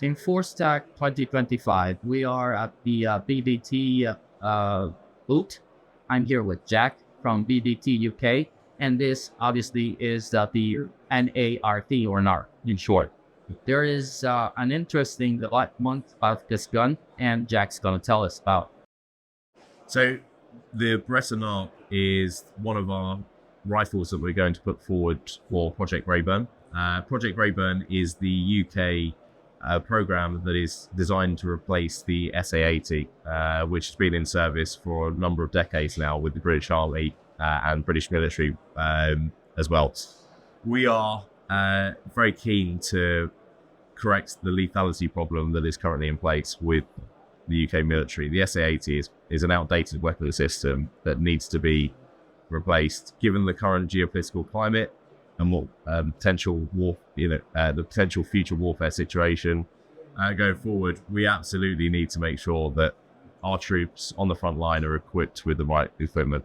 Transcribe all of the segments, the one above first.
In Forstack 2025, we are at the BDT booth. I'm here with Jack from BDT UK, and this obviously is the NARP or NARP in short. There is an interesting development about this gun, and Jack's going to tell us about. So the Beretta NARP is one of our rifles that we're going to put forward for Project Grayburn. Project Grayburn is the UK program that is designed to replace the SA-80, which has been in service for a number of decades now with the British Army and British military as well. We are very keen to correct the lethality problem that is currently in place with the UK military. The SA-80 is an outdated weapon system that needs to be replaced, given the current geopolitical climate and what potential war, the potential future warfare situation going forward. We absolutely need to make sure that our troops on the front line are equipped with the right equipment.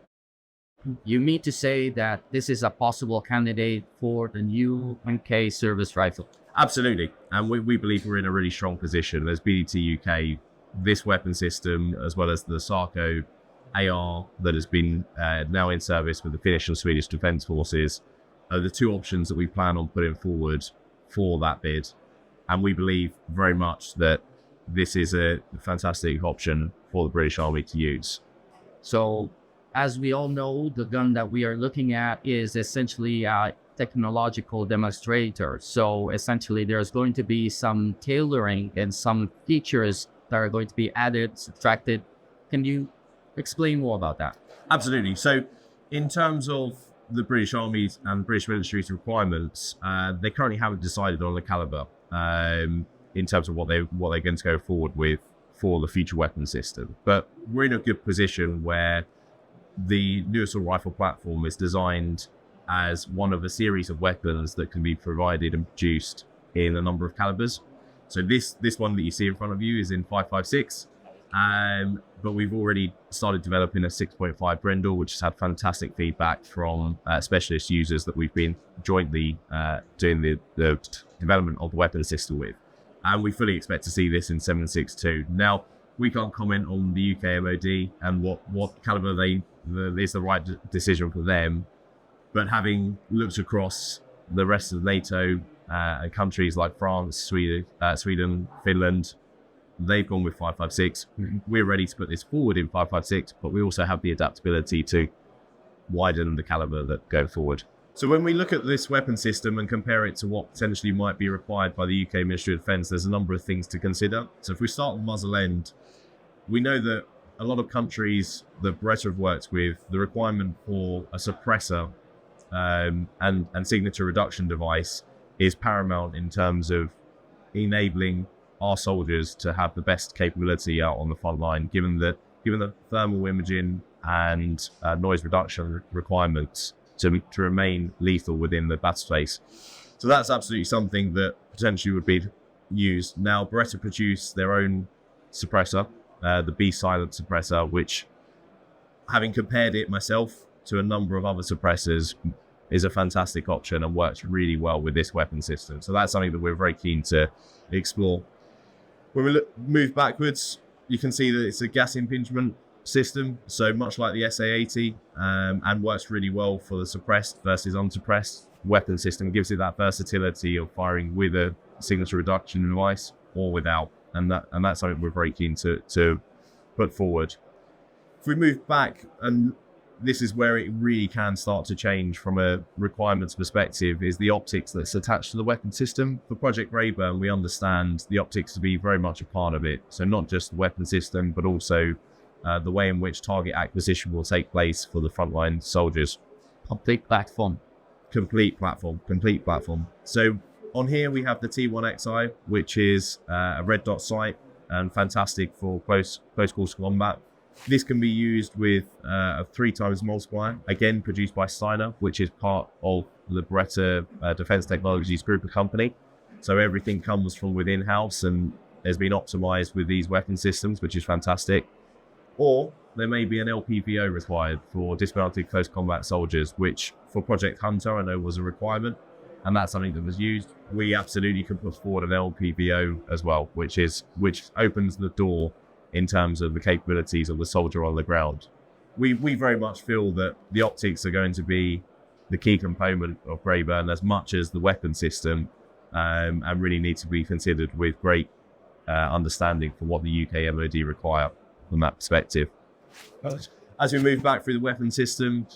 You mean to say that this is a possible candidate for the new UK service rifle? Absolutely, and we believe we're in a really strong position. As BDT UK, this weapon system, as well as the Sarco AR that has been now in service with the Finnish and Swedish Defence Forces, are the two options that we plan on putting forward for that bid. And we believe very much that this is a fantastic option for the British Army to use. So, as we all know, the gun that we are looking at is essentially a technological demonstrator. So essentially there's going to be some tailoring and some features that are going to be added, subtracted. Can you explain more about that? Absolutely. So in terms of the British Army's and British military's requirements, they currently haven't decided on the caliber in terms of what they're going to go forward with for the future weapon system. But we're in a good position where the new assault rifle platform is designed as one of a series of weapons that can be provided and produced in a number of calibers. So this one that you see in front of you is in 5.56. But we've already started developing a 6.5 Grendel, which has had fantastic feedback from specialist users that we've been jointly doing the development of the weapon system with. And we fully expect to see this in 7.62. Now, we can't comment on the UK MOD and what caliber is the right decision for them. But having looked across the rest of NATO countries like France, Sweden, Finland, they've gone with 5.56. We're ready to put this forward in 5.56, but we also have the adaptability to widen the caliber that go forward. So when we look at this weapon system and compare it to what potentially might be required by the UK Ministry of Defence, there's a number of things to consider. So if we start with muzzle end, we know that a lot of countries that Beretta have worked with, the requirement for a suppressor and signature reduction device is paramount in terms of enabling our soldiers to have the best capability out on the front line, given the thermal imaging and noise reduction requirements to remain lethal within the battle space. So that's absolutely something that potentially would be used. Now, Beretta produce their own suppressor, the B-Silent suppressor, which, having compared it myself to a number of other suppressors, is a fantastic option and works really well with this weapon system. So that's something that we're very keen to explore. When we move backwards, you can see that it's a gas impingement system, so much like the SA-80, and works really well for the suppressed versus unsuppressed weapon system. Gives it that versatility of firing with a signature reduction device or without, and that's something we're very keen to put forward. If we move back, and this is where it really can start to change from a requirements perspective, is the optics that's attached to the weapon system. For Project Grayburn, we understand the optics to be very much a part of it. So not just the weapon system, but also the way in which target acquisition will take place for the frontline soldiers. Complete platform. Complete platform. So on here we have the T1XI, which is a red dot sight and fantastic for close quarters combat. This can be used with a 3x multiplier, again produced by Steiner, which is part of the Beretta Defence Technologies group of company. So everything comes from within house and has been optimized with these weapon systems, which is fantastic. Or there may be an LPVO required for dismounted close combat soldiers, which for Project Hunter I know was a requirement. and that's something that was used, we absolutely can put forward an LPVO as well, which opens the door in terms of the capabilities of the soldier on the ground. We very much feel that the optics are going to be the key component of Grayburn as much as the weapon system, and really need to be considered with great understanding for what the UK MOD require from that perspective. As we move back through the weapon system,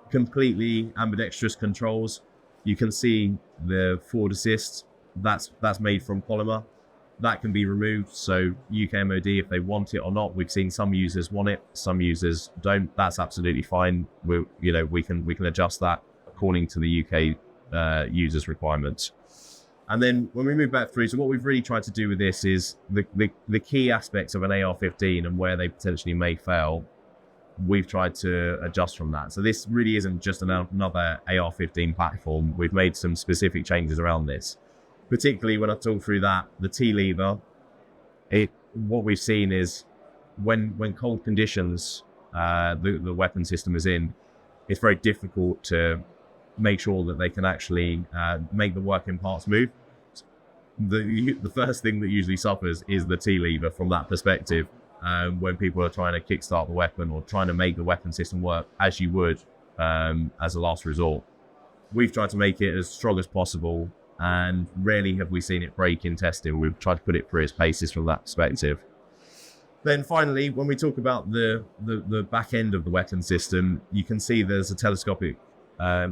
completely ambidextrous controls. You can see the forward assist, that's made from polymer. That can be removed, so UK MOD, if they want it or not, we've seen some users want it, some users don't. That's absolutely fine. We can adjust that according to the UK users' requirements. And then when we move back through, so what we've really tried to do with this is the key aspects of an AR-15 and where they potentially may fail, we've tried to adjust from that. So this really isn't just another AR-15 platform. We've made some specific changes around this. Particularly when I talk through that, the T-lever, what we've seen is when cold conditions the weapon system is in, it's very difficult to make sure that they can actually make the working parts move. The first thing that usually suffers is the T-lever from that perspective, when people are trying to kickstart the weapon or trying to make the weapon system work as you would as a last resort. We've tried to make it as strong as possible, and rarely have we seen it break in testing. We've tried to put it through its paces from that perspective. Then finally, when we talk about the back end of the weapon system, you can see there's a telescopic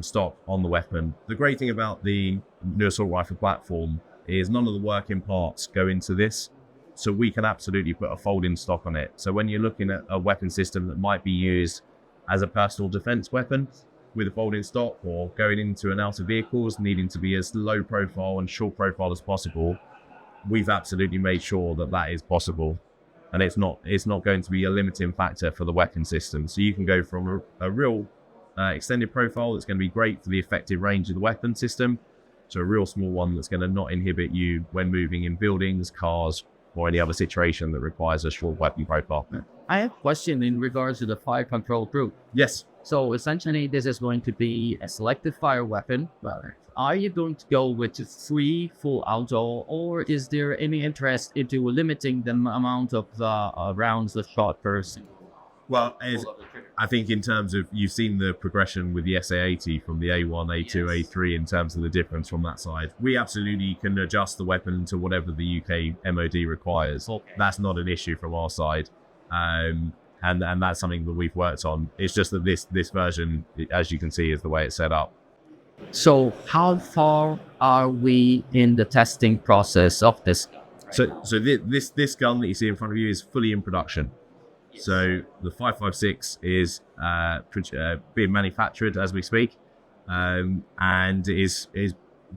stock on the weapon. The great thing about the new assault rifle platform is none of the working parts go into this, so we can absolutely put a folding stock on it. So when you're looking at a weapon system that might be used as a personal defense weapon with a folding stock, or going into and out of vehicles needing to be as low profile and short profile as possible, we've absolutely made sure that that is possible, and it's not going to be a limiting factor for the weapon system. So you can go from a real extended profile that's going to be great for the effective range of the weapon system to a real small one that's going to not inhibit you when moving in buildings, cars, or any other situation that requires a short weapon profile. I have a question in regards to the fire control group. Yes. So essentially, this is going to be a selective fire weapon. Are you going to go with 3 full auto, or is there any interest into limiting the amount of rounds the shot per single? Well, I think in terms of, you've seen the progression with the SA-80 from the A1, A2, yes, A3 in terms of the difference from that side. We absolutely can adjust the weapon to whatever the UK MOD requires. Okay. That's not an issue from our side. And that's something that we've worked on. It's just that this version, as you can see, is the way it's set up. So how far are we in the testing process of this? So this gun that you see in front of you is fully in production. So the 5.56 is being manufactured as we speak, and is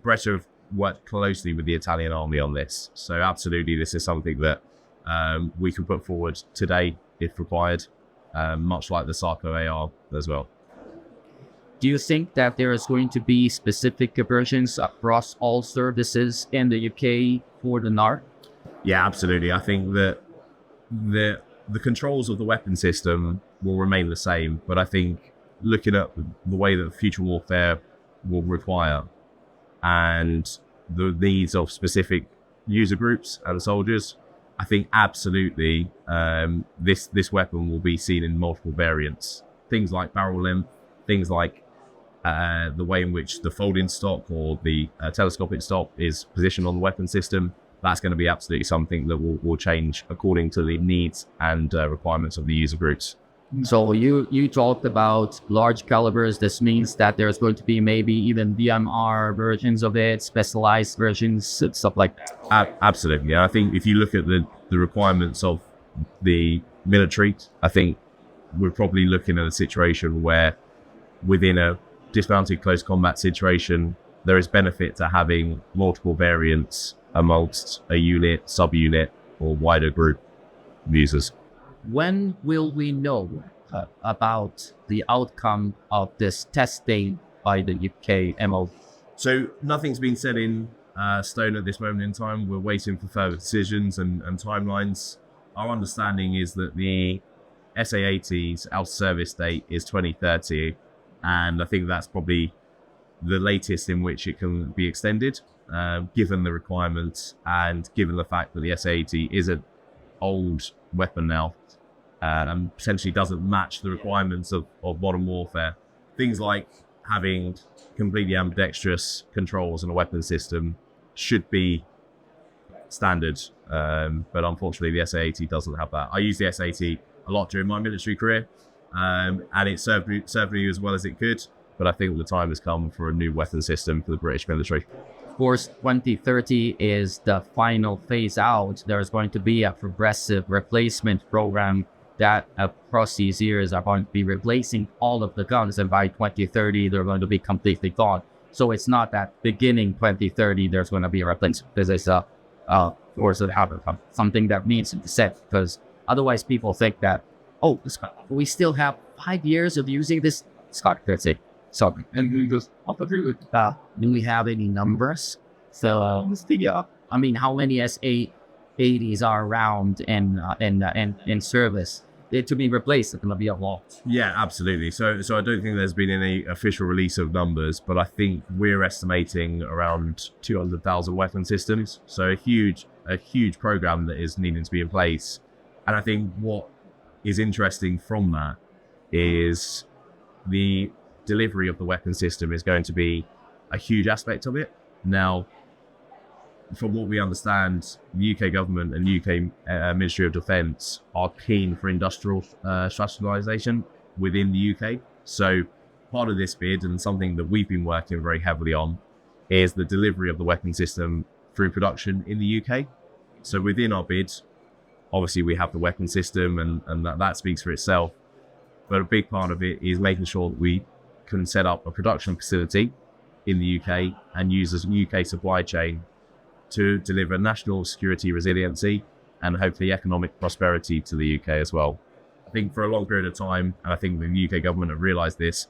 Beretta have worked closely with the Italian army on this. So absolutely, this is something that we can put forward today if required, much like the Sarco AR as well. Do you think that there is going to be specific versions across all services in the UK for the NARP? Yeah, absolutely. I think that the controls of the weapon system will remain the same, but I think looking at the way that future warfare will require and the needs of specific user groups and soldiers, I think absolutely this weapon will be seen in multiple variants. Things like barrel length, things like the way in which the folding stock or the telescopic stock is positioned on the weapon system. That's going to be absolutely something that will change according to the needs and requirements of the user groups. So you talked about large calibers. This means that there's going to be maybe even DMR versions of it, specialized versions, stuff like that. Absolutely. Yeah. I think if you look at the requirements of the military, I think we're probably looking at a situation where within a dismounted close combat situation, there is benefit to having multiple variants amongst a unit, sub-unit, or wider group of users. When will we know about the outcome of this testing by the UK MO? So nothing's been set in stone at this moment in time. We're waiting for further decisions and timelines. Our understanding is that the SA-80's out of service date is 2030, and I think that's probably the latest in which it can be extended, given the requirements and given the fact that the SA-80 is an old weapon now and potentially doesn't match the requirements of modern warfare. Things like having completely ambidextrous controls in a weapon system should be standard, but unfortunately the SA-80 doesn't have that. I used the SA-80 a lot during my military career, and it served me as well as it could, but I think the time has come for a new weapon system for the British military. Of course, 2030 is the final phase out. There's going to be a progressive replacement program that across these years are going to be replacing all of the guns, and by 2030 they're going to be completely gone. So it's not that beginning 2030 there's going to be a replacement. This is or so something that needs to be set, because otherwise people think that, oh, we still have 5 years of using this Scott 30. So, and we just do we have any numbers? So, I mean, how many SA-80s are around and in service? To be replaced, it's going to be a lot. Yeah, absolutely. So I don't think there's been any official release of numbers, but I think we're estimating around 200,000 weapon systems. So a huge program that is needing to be in place. And I think what is interesting from that is the delivery of the weapon system is going to be a huge aspect of it. Now, from what we understand, the UK government and UK Ministry of Defence are keen for industrial strategization within the UK. So part of this bid, and something that we've been working very heavily on, is the delivery of the weapon system through production in the UK. So within our bid, obviously we have the weapon system, and that speaks for itself. But a big part of it is making sure that we can set up a production facility in the UK and use a UK supply chain to deliver national security resiliency and hopefully economic prosperity to the UK as well. I think for a long period of time, and I think the UK government have realised this,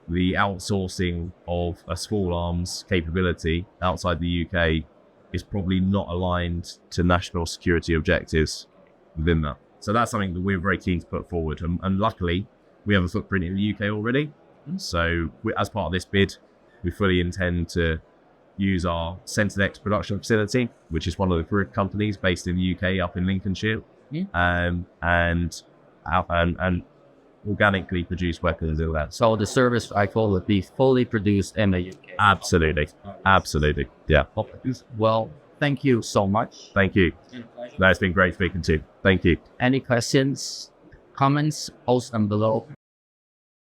the outsourcing of a small arms capability outside the UK is probably not aligned to national security objectives within that. So that's something that we're very keen to put forward. And luckily, we have a footprint in the UK already. So as part of this bid, we fully intend to use our Centrex production facility, which is one of the group companies based in the UK up in Lincolnshire, and organically produce weapons in that. So the service rifle would be fully produced in the UK. Absolutely, yeah. Well, thank you so much. Thank you. No, it's been great speaking to you. Thank you. Any questions, comments, post them below.